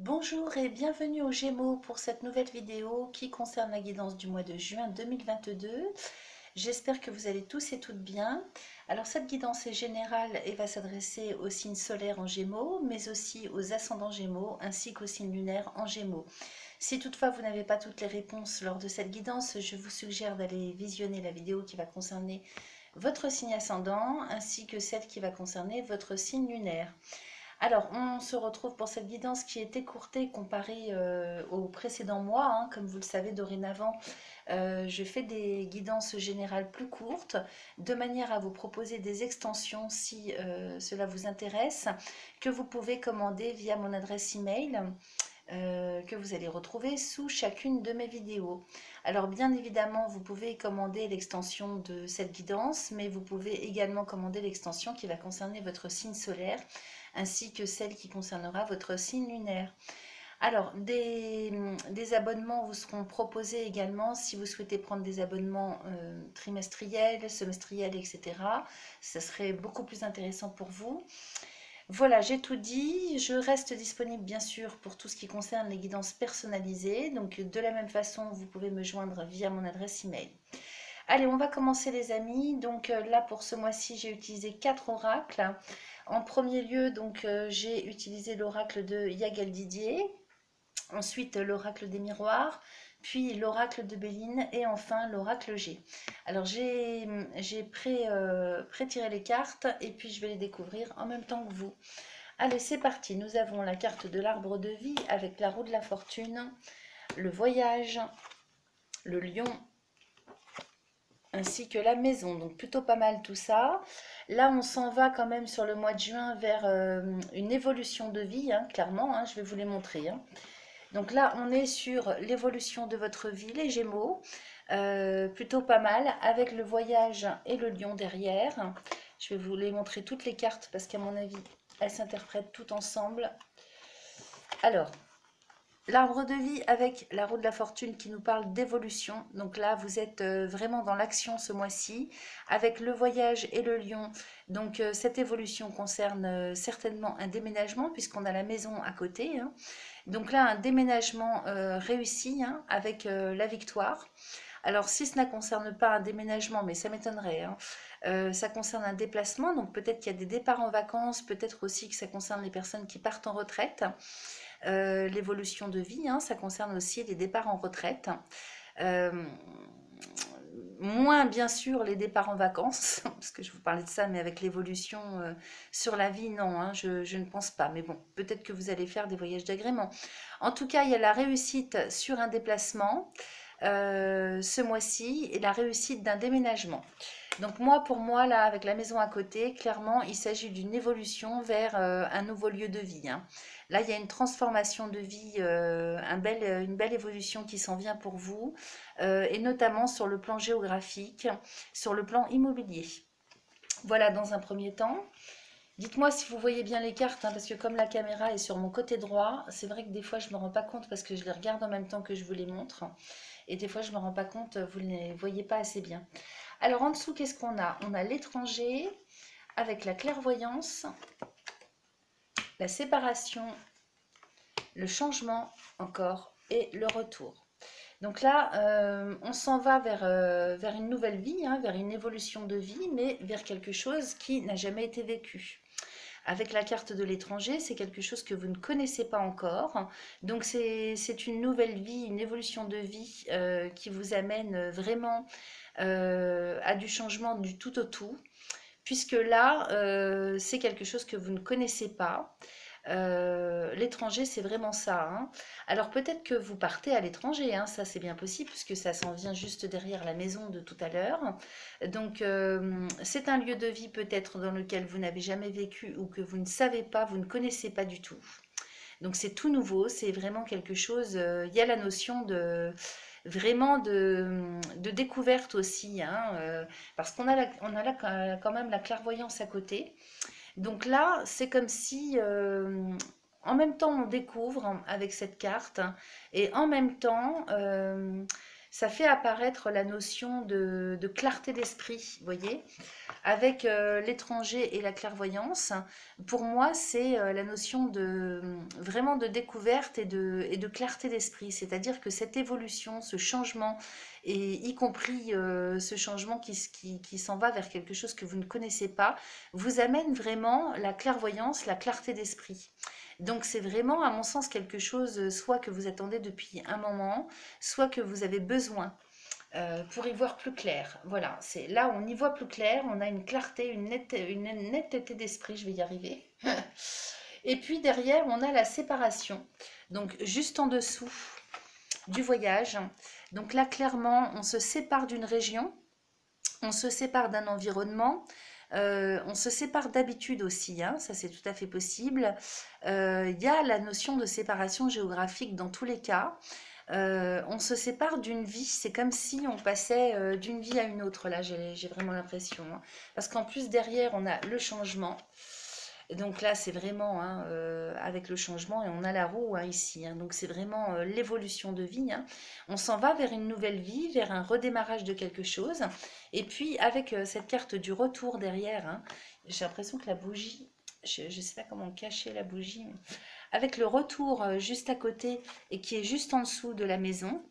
Bonjour et bienvenue aux Gémeaux pour cette nouvelle vidéo qui concerne la guidance du mois de juin 2022. J'espère que vous allez tous et toutes bien. Alors cette guidance est générale et va s'adresser aux signes solaires en Gémeaux, mais aussi aux ascendants Gémeaux ainsi qu'aux signes lunaires en Gémeaux. Si toutefois vous n'avez pas toutes les réponses lors de cette guidance, je vous suggère d'aller visionner la vidéo qui va concerner votre signe ascendant ainsi que celle qui va concerner votre signe lunaire. Alors, on se retrouve pour cette guidance qui est écourtée comparée aux précédents mois, hein. Comme vous le savez, dorénavant, je fais des guidances générales plus courtes, de manière à vous proposer des extensions si cela vous intéresse, que vous pouvez commander via mon adresse email. Que vous allez retrouver sous chacune de mes vidéos. Alors bien évidemment, vous pouvez commander l'extension de cette guidance, mais vous pouvez également commander l'extension qui va concerner votre signe solaire, ainsi que celle qui concernera votre signe lunaire. Alors, des abonnements vous seront proposés également si vous souhaitez prendre des abonnements trimestriels, semestriels, etc. Ce serait beaucoup plus intéressant pour vous. Voilà, j'ai tout dit. Je reste disponible bien sûr pour tout ce qui concerne les guidances personnalisées. Donc de la même façon, vous pouvez me joindre via mon adresse email. Allez, on va commencer les amis. Donc là pour ce mois-ci, j'ai utilisé 4 oracles. En premier lieu, donc j'ai utilisé l'oracle de Yagal Didier, ensuite l'oracle des miroirs, puis l'oracle de Béline et enfin l'oracle G. Alors j'ai pré-tiré les cartes et puis je vais les découvrir en même temps que vous. Allez, c'est parti. Nous avons la carte de l'arbre de vie avec la roue de la fortune, le voyage, le lion, ainsi que la maison. Donc plutôt pas mal tout ça. Là, on s'en va quand même sur le mois de juin vers une évolution de vie, hein, clairement. Hein, je vais vous les montrer. Hein. Donc là, on est sur l'évolution de votre vie, les Gémeaux. Plutôt pas mal, avec le voyage et le lion derrière. Je vais vous les montrer toutes les cartes parce qu'à mon avis, elles s'interprètent toutes ensemble. Alors, l'arbre de vie avec la roue de la fortune qui nous parle d'évolution. Donc là, vous êtes vraiment dans l'action ce mois-ci. Avec le voyage et le lion, donc cette évolution concerne certainement un déménagement puisqu'on a la maison à côté. Hein. Donc là, un déménagement réussi hein, avec la victoire. Alors, si cela ne concerne pas un déménagement, mais ça m'étonnerait, hein, ça concerne un déplacement, donc peut-être qu'il y a des départs en vacances, peut-être aussi que ça concerne les personnes qui partent en retraite. L'évolution de vie, hein, ça concerne aussi les départs en retraite. Euh, Moins bien sûr les départs en vacances, parce que je vous parlais de ça, mais avec l'évolution sur la vie, non, hein, je ne pense pas. Mais bon, peut-être que vous allez faire des voyages d'agrément. En tout cas, il y a la réussite sur un déplacement ce mois-ci et la réussite d'un déménagement. Donc moi, pour moi, là, avec la maison à côté, clairement, il s'agit d'une évolution vers un nouveau lieu de vie. Hein. Là, il y a une transformation de vie, une belle évolution qui s'en vient pour vous, et notamment sur le plan géographique, sur le plan immobilier. Voilà dans un premier temps. Dites-moi si vous voyez bien les cartes, hein, parce que comme la caméra est sur mon côté droit, c'est vrai que des fois je ne me rends pas compte parce que je les regarde en même temps que je vous les montre. Et des fois je ne me rends pas compte, vous ne les voyez pas assez bien. Alors en dessous, qu'est-ce qu'on a? On a l'étranger avec la clairvoyance, la séparation, le changement encore et le retour. Donc là, on s'en va vers une nouvelle vie, hein, vers une évolution de vie, mais vers quelque chose qui n'a jamais été vécu. Avec la carte de l'étranger, c'est quelque chose que vous ne connaissez pas encore. Donc c'est une nouvelle vie, une évolution de vie qui vous amène vraiment à du changement du tout au tout. Puisque là, c'est quelque chose que vous ne connaissez pas. L'étranger, c'est vraiment ça. Hein. Alors peut-être que vous partez à l'étranger, hein, ça c'est bien possible, puisque ça s'en vient juste derrière la maison de tout à l'heure. Donc c'est un lieu de vie peut-être dans lequel vous n'avez jamais vécu ou que vous ne savez pas, vous ne connaissez pas du tout. Donc c'est tout nouveau, c'est vraiment quelque chose, il y a la notion de vraiment de découverte aussi, hein, parce on a là quand même la clairvoyance à côté. Donc là, c'est comme si en même temps on découvre avec cette carte et en même temps ça fait apparaître la notion de clarté d'esprit, vous voyez, avec l'étranger et la clairvoyance. Pour moi, c'est la notion de vraiment de découverte et de clarté d'esprit, c'est-à-dire que cette évolution, ce changement, et y compris ce changement qui s'en va vers quelque chose que vous ne connaissez pas, vous amène vraiment la clairvoyance, la clarté d'esprit. Donc c'est vraiment, à mon sens, quelque chose soit que vous attendez depuis un moment, soit que vous avez besoin pour y voir plus clair. Voilà, c'est là où on y voit plus clair, on a une clarté, une netteté d'esprit, je vais y arriver. Et puis derrière, on a la séparation. Donc juste en dessous du voyage. Donc là, clairement, on se sépare d'une région, on se sépare d'un environnement, on se sépare d'habitude aussi, hein, ça c'est tout à fait possible. Il y a la notion de séparation géographique dans tous les cas. On se sépare d'une vie, c'est comme si on passait d'une vie à une autre, là j'ai vraiment l'impression, hein. Parce qu'en plus derrière on a le changement, donc là c'est vraiment hein, avec le changement, et on a la roue hein, ici, hein. Donc c'est vraiment l'évolution de vie, hein. On s'en va vers une nouvelle vie, vers un redémarrage de quelque chose, et puis avec cette carte du retour derrière, hein, j'ai l'impression que la bougie, je ne sais pas comment cacher la bougie, avec le retour juste à côté et qui est juste en dessous de la maison.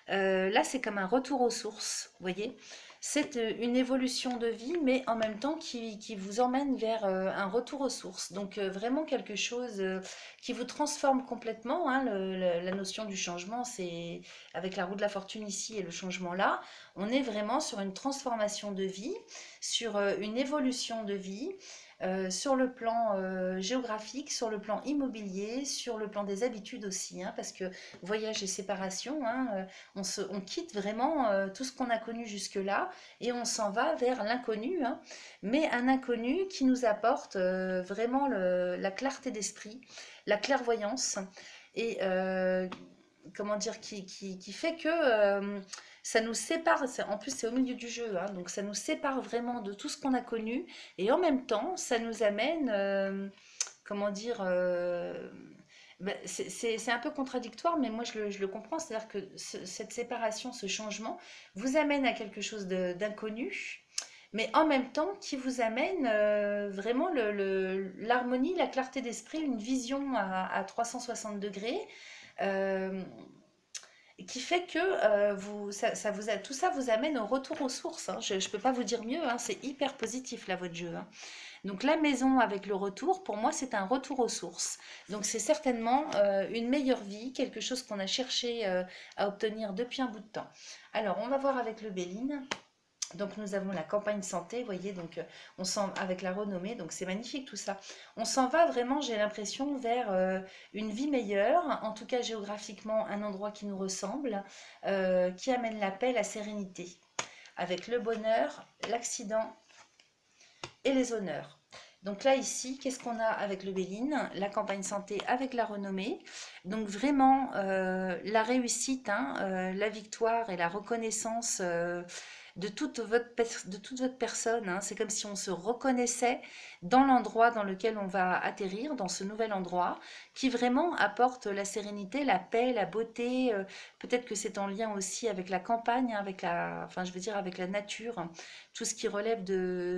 Là, c'est comme un retour aux sources, vous voyez. C'est une évolution de vie, mais en même temps qui vous emmène vers un retour aux sources. Donc vraiment quelque chose qui vous transforme complètement, hein. La notion du changement, c'est avec la roue de la fortune ici et le changement là, on est vraiment sur une transformation de vie, sur une évolution de vie. Sur le plan géographique, sur le plan immobilier, sur le plan des habitudes aussi, hein, parce que voyage et séparation, hein, on quitte vraiment tout ce qu'on a connu jusque-là et on s'en va vers l'inconnu, hein, mais un inconnu qui nous apporte vraiment la clarté d'esprit, la clairvoyance et comment dire, qui fait que ça nous sépare, en plus c'est au milieu du jeu, hein, donc ça nous sépare vraiment de tout ce qu'on a connu, et en même temps ça nous amène, comment dire, ben, c'est un peu contradictoire, mais moi je le comprends, c'est-à-dire que cette séparation, ce changement, vous amène à quelque chose d'inconnu, mais en même temps qui vous amène vraiment l'harmonie, la clarté d'esprit, une vision à 360 degrés. euh, qui fait que tout ça vous amène au retour aux sources, hein. Je ne peux pas vous dire mieux, hein, c'est hyper positif là votre jeu, hein. Donc la maison avec le retour, pour moi c'est un retour aux sources. Donc c'est certainement une meilleure vie, quelque chose qu'on a cherché à obtenir depuis un bout de temps. Alors on va voir avec le Béline. Donc nous avons la campagne santé, vous voyez, donc on s'en avec la renommée, donc c'est magnifique tout ça. On s'en va vraiment, j'ai l'impression, vers une vie meilleure, en tout cas géographiquement, un endroit qui nous ressemble, qui amène la paix, la sérénité, avec le bonheur, l'accident et les honneurs. Donc là, ici, qu'est-ce qu'on a avec le Béline? La campagne santé avec la renommée. Donc vraiment, la réussite, hein, la victoire et la reconnaissance de toute votre personne, hein. C'est comme si on se reconnaissait dans l'endroit dans lequel on va atterrir, dans ce nouvel endroit, qui vraiment apporte la sérénité, la paix, la beauté. Peut-être que c'est en lien aussi avec la campagne, hein, enfin, je veux dire avec la nature, hein. Tout ce qui relève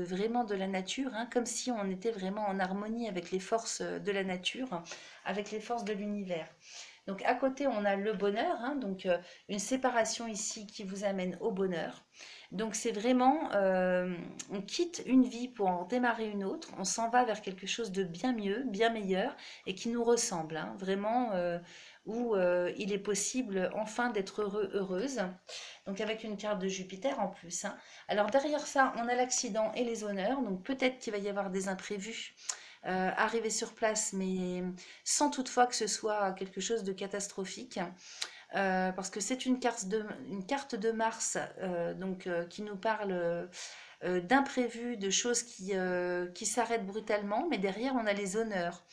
vraiment de la nature, hein, comme si on était vraiment en harmonie avec les forces de la nature, avec les forces de l'univers. Donc à côté, on a le bonheur, hein, donc une séparation ici qui vous amène au bonheur. Donc c'est vraiment, on quitte une vie pour en démarrer une autre, on s'en va vers quelque chose de bien mieux, bien meilleur, et qui nous ressemble, hein, vraiment, où il est possible enfin d'être heureux, heureuse. Donc avec une carte de Jupiter en plus, hein. Alors derrière ça, on a l'accident et les honneurs, donc peut-être qu'il va y avoir des imprévus arriver sur place, mais sans toutefois que ce soit quelque chose de catastrophique. Parce que c'est une carte de Mars donc, qui nous parle d'imprévus, de choses qui s'arrêtent brutalement, mais derrière on a les honneurs.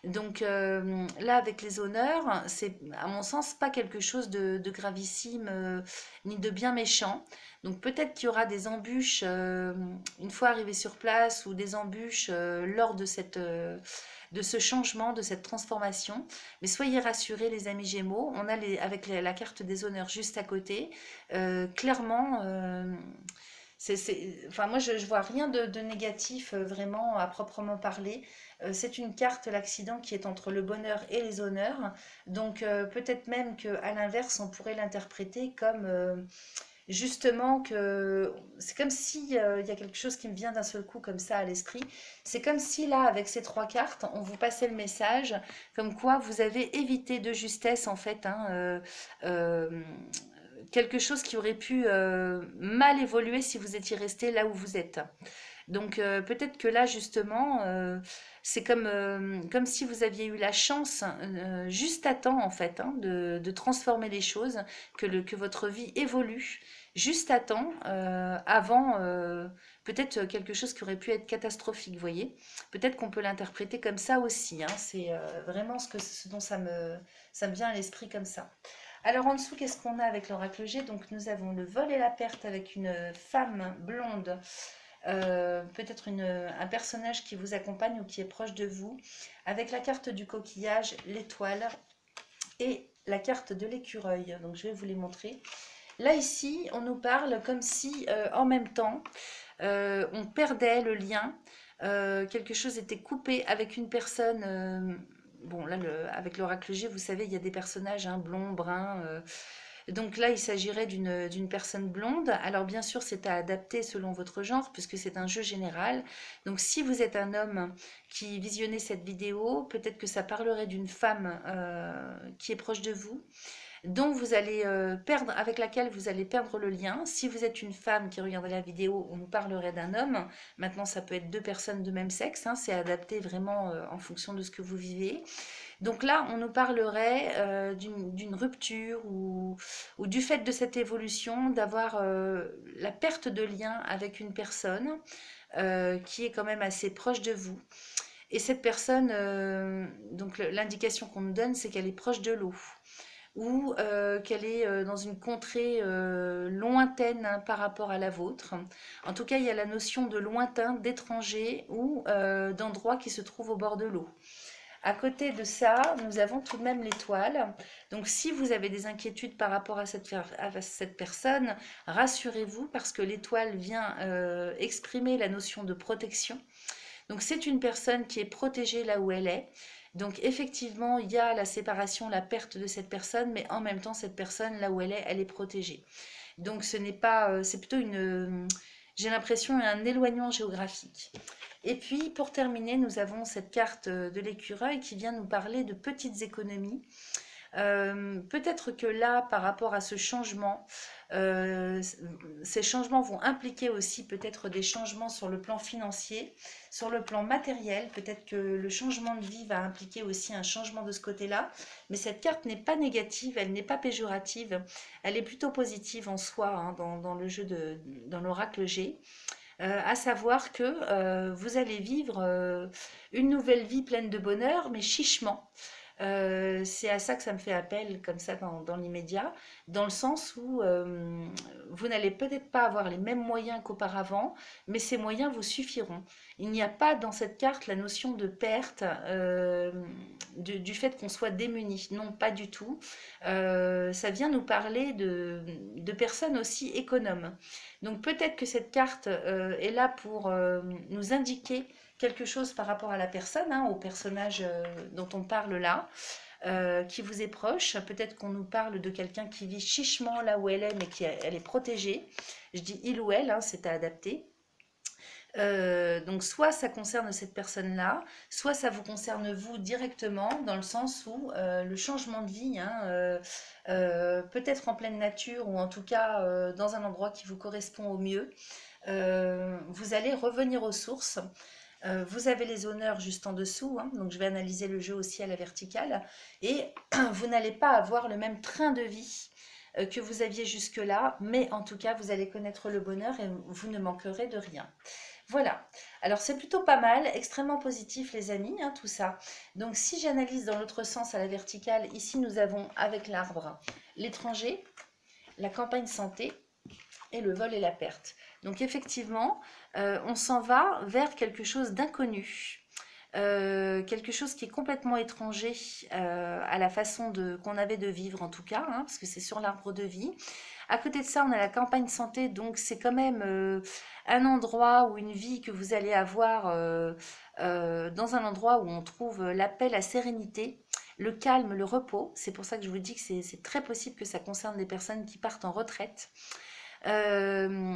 Donc là, avec les honneurs, c'est à mon sens pas quelque chose de gravissime ni de bien méchant. Donc peut-être qu'il y aura des embûches une fois arrivé sur place, ou des embûches lors de ce changement, de cette transformation. Mais soyez rassurés les amis Gémeaux, on a avec la carte des honneurs juste à côté, clairement... enfin, moi, je vois rien de négatif vraiment à proprement parler. C'est une carte, l'accident, qui est entre le bonheur et les honneurs. Donc, peut-être même qu'à l'inverse, on pourrait l'interpréter comme justement que c'est comme si il y a quelque chose qui me vient d'un seul coup comme ça à l'esprit. C'est comme si là, avec ces trois cartes, on vous passait le message comme quoi vous avez évité de justesse en fait, hein, quelque chose qui aurait pu mal évoluer si vous étiez resté là où vous êtes. Donc peut-être que là justement, c'est comme si vous aviez eu la chance juste à temps en fait, hein, de transformer les choses, que votre vie évolue juste à temps avant peut-être quelque chose qui aurait pu être catastrophique, vous voyez. Peut-être qu'on peut l'interpréter comme ça aussi, hein, c'est vraiment ce dont ça me vient à l'esprit comme ça. Alors en dessous, qu'est-ce qu'on a avec l'oracle G? Donc nous avons le vol et la perte avec une femme blonde, peut-être un personnage qui vous accompagne ou qui est proche de vous, avec la carte du coquillage, l'étoile et la carte de l'écureuil. Donc je vais vous les montrer. Là ici, on nous parle comme si en même temps, on perdait le lien, quelque chose était coupé avec une personne. Bon, là, avec l'oracle G, vous savez, il y a des personnages hein, blonds, bruns. Donc là, il s'agirait d'une personne blonde. Alors bien sûr, c'est à adapter selon votre genre, puisque c'est un jeu général. Donc si vous êtes un homme qui visionnait cette vidéo, peut-être que ça parlerait d'une femme qui est proche de vous, dont vous allez perdre, avec laquelle vous allez perdre le lien. Si vous êtes une femme qui regarde la vidéo, on vous parlerait d'un homme. Maintenant, ça peut être deux personnes de même sexe, hein, c'est adapté vraiment en fonction de ce que vous vivez. Donc là, on nous parlerait d'une rupture ou du fait de cette évolution, d'avoir la perte de lien avec une personne qui est quand même assez proche de vous. Et cette personne, donc l'indication qu'on nous donne, c'est qu'elle est proche de l'eau ou qu'elle est dans une contrée lointaine hein, par rapport à la vôtre. En tout cas, il y a la notion de lointain, d'étranger ou d'endroit qui se trouve au bord de l'eau. À côté de ça, nous avons tout de même l'étoile. Donc si vous avez des inquiétudes par rapport à cette personne, rassurez-vous parce que l'étoile vient exprimer la notion de protection. Donc c'est une personne qui est protégée là où elle est. Donc effectivement, il y a la séparation, la perte de cette personne, mais en même temps, cette personne, là où elle est protégée. Donc ce n'est pas, c'est plutôt j'ai l'impression, un éloignement géographique. Et puis, pour terminer, nous avons cette carte de l'écureuil qui vient nous parler de petites économies. Peut-être que là, par rapport à ce changement, ces changements vont impliquer aussi peut-être des changements sur le plan financier, sur le plan matériel. Peut-être que le changement de vie va impliquer aussi un changement de ce côté-là. Mais cette carte n'est pas négative, elle n'est pas péjorative, elle est plutôt positive en soi hein, dans le jeu dans l'oracle G. À savoir que vous allez vivre une nouvelle vie pleine de bonheur, mais chichement. C'est à ça que ça me fait appel, comme ça, dans l'immédiat, dans le sens où vous n'allez peut-être pas avoir les mêmes moyens qu'auparavant, mais ces moyens vous suffiront. Il n'y a pas dans cette carte la notion de perte du fait qu'on soit démuni. Non, pas du tout. Ça vient nous parler de personnes aussi économes. Donc peut-être que cette carte est là pour nous indiquer quelque chose par rapport à la personne, hein, au personnage dont on parle là, qui vous est proche. Peut-être qu'on nous parle de quelqu'un qui vit chichement là où elle est, mais elle est protégée. Je dis il ou elle, hein, c'est à adapter. Donc soit ça concerne cette personne-là, soit ça vous concerne vous directement, dans le sens où le changement de vie, hein, peut-être en pleine nature ou en tout cas dans un endroit qui vous correspond au mieux, vous allez revenir aux sources. Vous avez les honneurs juste en dessous, hein, donc je vais analyser le jeu aussi à la verticale, et vous n'allez pas avoir le même train de vie que vous aviez jusque-là, mais en tout cas, vous allez connaître le bonheur et vous ne manquerez de rien. Voilà, alors c'est plutôt pas mal, extrêmement positif les amis, hein, tout ça. Donc si j'analyse dans l'autre sens à la verticale, ici nous avons avec l'arbre l'étranger, la campagne santé et le vol et la perte. Donc effectivement, on s'en va vers quelque chose d'inconnu. quelque chose qui est complètement étranger à la façon qu'on avait de vivre en tout cas, hein, parce que c'est sur l'arbre de vie. À côté de ça, on a la campagne santé, donc c'est quand même un endroit ou une vie que vous allez avoir dans un endroit où on trouve la paix, la sérénité, le calme, le repos. C'est pour ça que je vous dis que c'est très possible que ça concerne des personnes qui partent en retraite. Euh,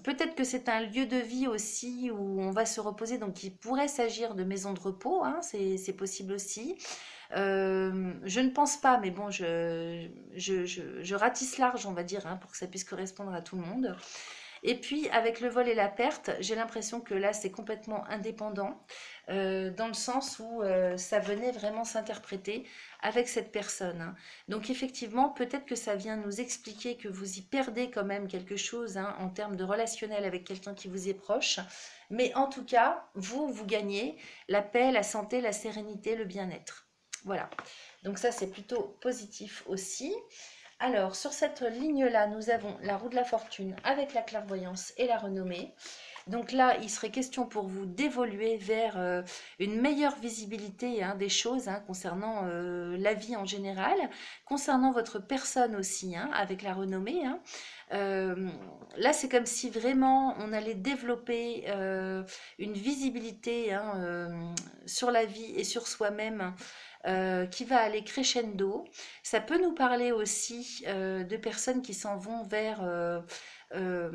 Peut-être que c'est un lieu de vie aussi où on va se reposer, donc il pourrait s'agir de maisons de repos, hein, c'est possible aussi. Je ne pense pas, mais bon, je ratisse large, on va dire, hein, pour que ça puisse correspondre à tout le monde. Et puis, avec le vol et la perte, j'ai l'impression que là, c'est complètement indépendant, dans le sens où ça venait vraiment s'interpréter avec cette personne, hein. Donc, effectivement, peut-être que ça vient nous expliquer que vous y perdez quand même quelque chose, hein, en termes de relationnel avec quelqu'un qui vous est proche. Mais en tout cas, vous gagnez la paix, la santé, la sérénité, le bien-être. Voilà. Donc ça, c'est plutôt positif aussi. Alors, sur cette ligne-là, nous avons la roue de la fortune avec la clairvoyance et la renommée. Donc là, il serait question pour vous d'évoluer vers une meilleure visibilité, hein, des choses, hein, concernant la vie en général, concernant votre personne aussi, hein, avec la renommée, hein. Là, c'est comme si vraiment on allait développer une visibilité, hein, sur la vie et sur soi-même, qui va aller crescendo. Ça peut nous parler aussi de personnes qui s'en vont vers euh,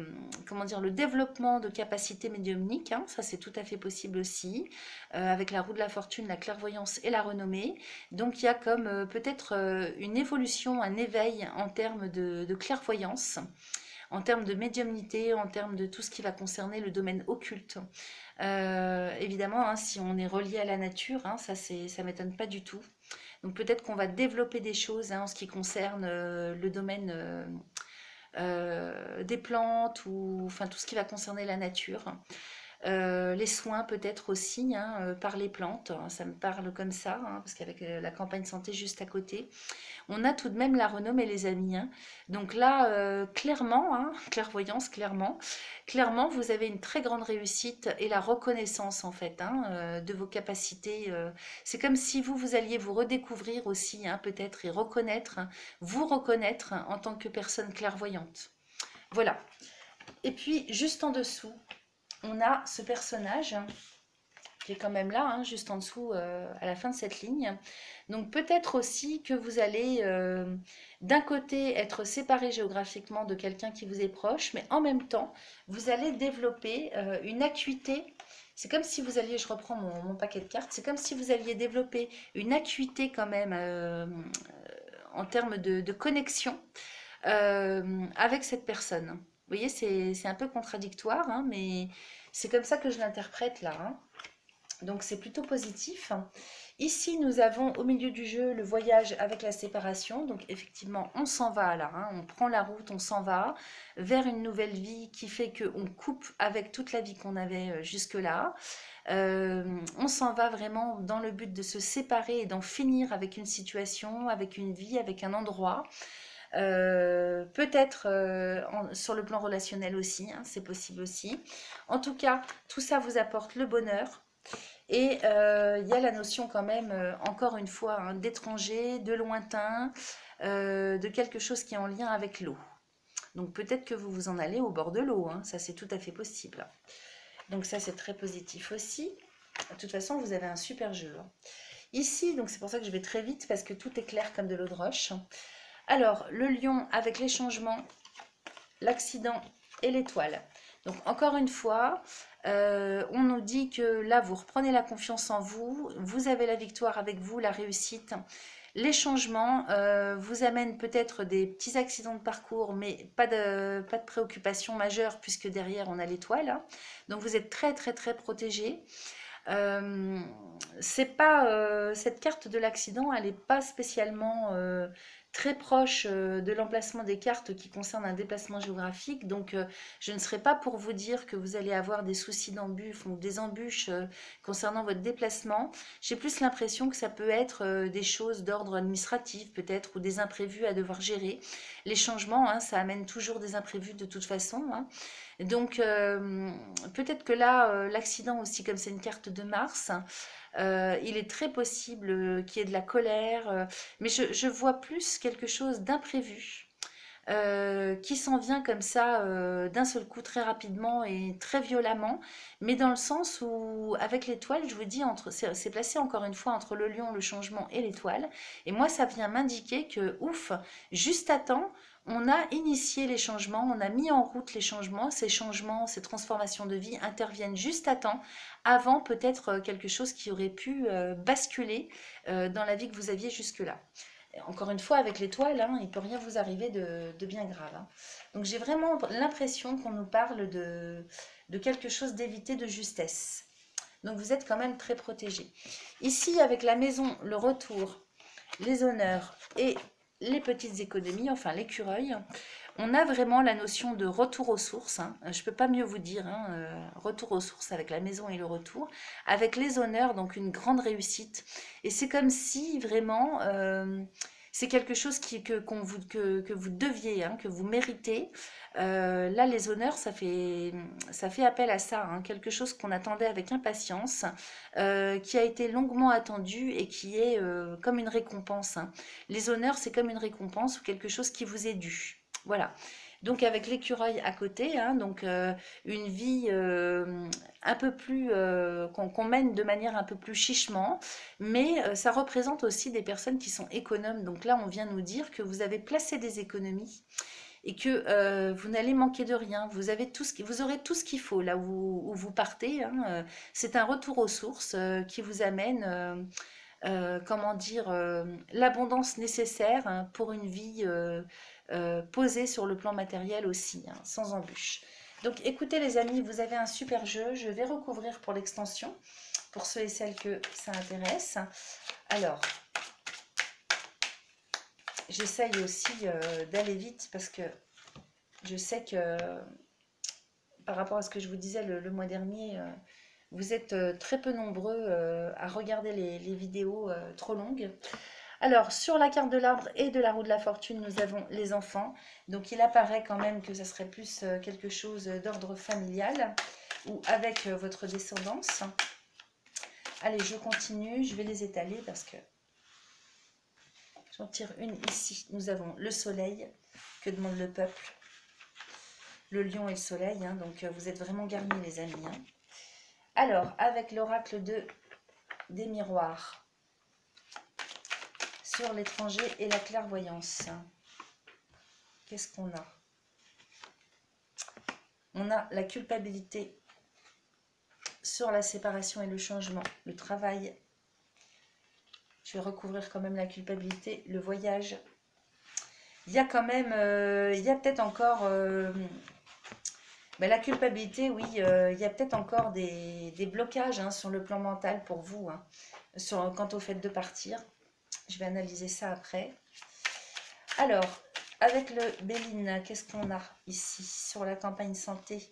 comment dire, le développement de capacités médiumniques, hein, ça c'est tout à fait possible aussi, avec la roue de la fortune, la clairvoyance et la renommée. Donc il y a comme peut-être une évolution, un éveil en termes de clairvoyance, en termes de médiumnité, en termes de tout ce qui va concerner le domaine occulte. Évidemment, hein, si on est relié à la nature, hein, ça m'étonne pas du tout. Donc peut-être qu'on va développer des choses, hein, en ce qui concerne le domaine des plantes ou enfin tout ce qui va concerner la nature. Les soins peut-être aussi, hein, par les plantes, ça me parle comme ça, hein, parce qu'avec la campagne santé juste à côté, on a tout de même la renommée, les amis, hein. Donc là, clairement, hein, clairvoyance, clairement, vous avez une très grande réussite et la reconnaissance en fait, hein, de vos capacités. C'est comme si vous alliez vous redécouvrir aussi, hein, peut-être, et reconnaître, hein, vous reconnaître, hein, en tant que personne clairvoyante. Voilà. Et puis, juste en dessous, on a ce personnage qui est quand même là, hein, juste en dessous, à la fin de cette ligne. Donc peut-être aussi que vous allez d'un côté être séparé géographiquement de quelqu'un qui vous est proche, mais en même temps, vous allez développer une acuité. C'est comme si vous alliez, je reprends mon paquet de cartes, c'est comme si vous alliez développer une acuité quand même en termes de connexion avec cette personne. Vous voyez, c'est un peu contradictoire, hein, mais c'est comme ça que je l'interprète là, hein. Donc c'est plutôt positif. Ici, nous avons au milieu du jeu le voyage avec la séparation. Donc effectivement, on s'en va là, hein, on prend la route, on s'en va vers une nouvelle vie qui fait qu'on coupe avec toute la vie qu'on avait jusque-là. On s'en va vraiment dans le but de se séparer et d'en finir avec une situation, avec une vie, avec un endroit. Peut-être sur le plan relationnel aussi, hein, c'est possible aussi. En tout cas, tout ça vous apporte le bonheur. Et il y a la notion quand même, encore une fois, hein, d'étranger, de lointain, de quelque chose qui est en lien avec l'eau. Donc peut-être que vous vous en allez au bord de l'eau, hein, ça c'est tout à fait possible. Donc ça c'est très positif aussi. De toute façon, vous avez un super jeu, hein. Ici, donc c'est pour ça que je vais très vite, parce que tout est clair comme de l'eau de roche. Alors, le lion avec les changements, l'accident et l'étoile. Donc encore une fois, on nous dit que là, vous reprenez la confiance en vous, vous avez la victoire avec vous, la réussite. Les changements vous amènent peut-être des petits accidents de parcours, mais pas de préoccupation majeure, puisque derrière, on a l'étoile, hein. Donc vous êtes très, très, très protégé. C'est pas cette carte de l'accident, elle n'est pas spécialement très proche de l'emplacement des cartes qui concernent un déplacement géographique. Donc je ne serai pas pour vous dire que vous allez avoir des soucis d'embûches ou des embûches concernant votre déplacement. J'ai plus l'impression que ça peut être des choses d'ordre administratif peut-être, ou des imprévus à devoir gérer. Les changements, hein, ça amène toujours des imprévus de toute façon, hein. Donc peut-être que là, l'accident aussi, comme c'est une carte de Mars, Il est très possible qu'il y ait de la colère, mais je vois plus quelque chose d'imprévu. Qui s'en vient comme ça d'un seul coup très rapidement et très violemment, mais dans le sens où avec l'étoile, je vous dis, c'est placé encore une fois entre le lion, le changement et l'étoile, et moi ça vient m'indiquer que ouf, juste à temps, on a initié les changements, on a mis en route les changements, ces transformations de vie interviennent juste à temps, avant peut-être quelque chose qui aurait pu basculer dans la vie que vous aviez jusque-là. Encore une fois, avec l'étoile, hein, il ne peut rien vous arriver de bien grave. Hein. Donc j'ai vraiment l'impression qu'on nous parle de quelque chose d'évité de justesse. Donc vous êtes quand même très protégé. Ici, avec la maison, le retour, les honneurs et les petites économies, enfin l'écureuil, on a vraiment la notion de retour aux sources. Hein. Je ne peux pas mieux vous dire, hein, retour aux sources avec la maison et le retour. Avec les honneurs, donc une grande réussite. Et c'est comme si vraiment, c'est quelque chose que vous deviez, hein, que vous méritez. Là, les honneurs, ça fait appel à ça, hein, quelque chose qu'on attendait avec impatience, qui a été longuement attendu et qui est comme une récompense. Hein. Les honneurs, c'est comme une récompense ou quelque chose qui vous est dû. Voilà. Donc avec l'écureuil à côté, hein, donc une vie un peu plus qu'on mène de manière un peu plus chichement, mais ça représente aussi des personnes qui sont économes. Donc là, on vient nous dire que vous avez placé des économies et que vous n'allez manquer de rien. Vous aurez tout ce qu'il faut là où vous partez. Hein. C'est un retour aux sources qui vous amène. Comment dire, l'abondance nécessaire hein, pour une vie posée sur le plan matériel aussi, hein, sans embûche. Donc écoutez les amis, vous avez un super jeu, je vais recouvrir pour l'extension, pour ceux et celles que ça intéresse. Alors, j'essaye aussi d'aller vite parce que je sais que par rapport à ce que je vous disais le mois dernier, vous êtes très peu nombreux à regarder les vidéos trop longues. Alors, sur la carte de l'arbre et de la roue de la fortune, nous avons les enfants. Donc, il apparaît quand même que ça serait plus quelque chose d'ordre familial ou avec votre descendance. Allez, je continue. Je vais les étaler parce que j'en tire une ici. Nous avons le soleil. Que demande le peuple? Le lion et le soleil. Hein, donc, vous êtes vraiment garnis, les amis. Hein. Alors, avec l'oracle des miroirs sur l'étranger et la clairvoyance, qu'est-ce qu'on a? On a la culpabilité sur la séparation et le changement, le travail. Je vais recouvrir quand même la culpabilité, le voyage. Il y a quand même, il y a peut-être encore... la culpabilité, oui, il y a peut-être encore des blocages hein, sur le plan mental pour vous, hein, quant au fait de partir. Je vais analyser ça après. Alors, avec le Béline, qu'est-ce qu'on a ici sur la campagne santé?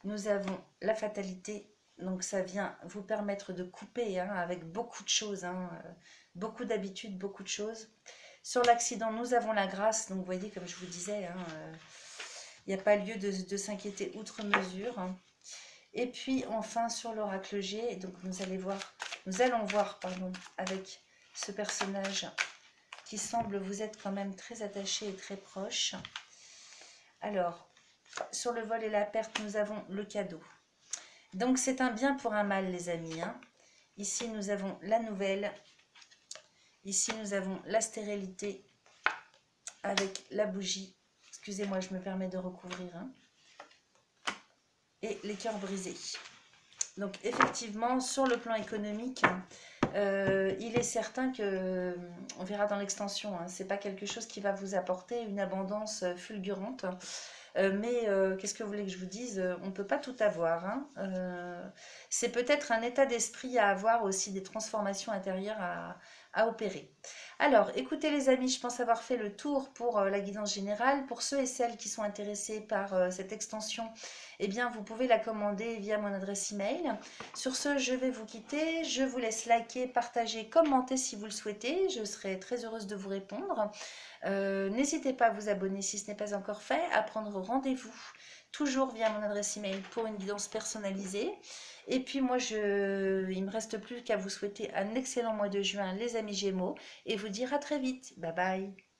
Nous avons la fatalité. Donc, ça vient vous permettre de couper hein, avec beaucoup de choses, hein, beaucoup d'habitudes, beaucoup de choses. Sur l'accident, nous avons la grâce. Donc, vous voyez, comme je vous disais, hein, il n'y a pas lieu de s'inquiéter outre mesure. Hein. Et puis, enfin, sur l'oracle G, donc nous allons voir, pardon, avec ce personnage qui semble vous être quand même très attaché et très proche. Alors, sur le vol et la perte, nous avons le cadeau. Donc, c'est un bien pour un mal, les amis. Hein. Ici, nous avons la nouvelle. Ici, nous avons la stérilité avec la bougie. Excusez-moi, je me permets de recouvrir. Hein. Et les cœurs brisés. Donc, effectivement, sur le plan économique, il est certain que, on verra dans l'extension, hein, c'est pas quelque chose qui va vous apporter une abondance fulgurante. Mais qu'est-ce que vous voulez que je vous dise? On ne peut pas tout avoir. Hein. C'est peut-être un état d'esprit à avoir aussi, des transformations intérieures à opérer. Alors, écoutez les amis, je pense avoir fait le tour pour la guidance générale. Pour ceux et celles qui sont intéressés par cette extension, eh bien, vous pouvez la commander via mon adresse email. Sur ce, je vais vous quitter. Je vous laisse liker, partager, commenter si vous le souhaitez. Je serai très heureuse de vous répondre. N'hésitez pas à vous abonner si ce n'est pas encore fait, à prendre rendez-vous toujours via mon adresse email pour une guidance personnalisée. Et puis moi, il me reste plus qu'à vous souhaiter un excellent mois de juin, les amis Gémeaux, et vous dire à très vite. Bye bye.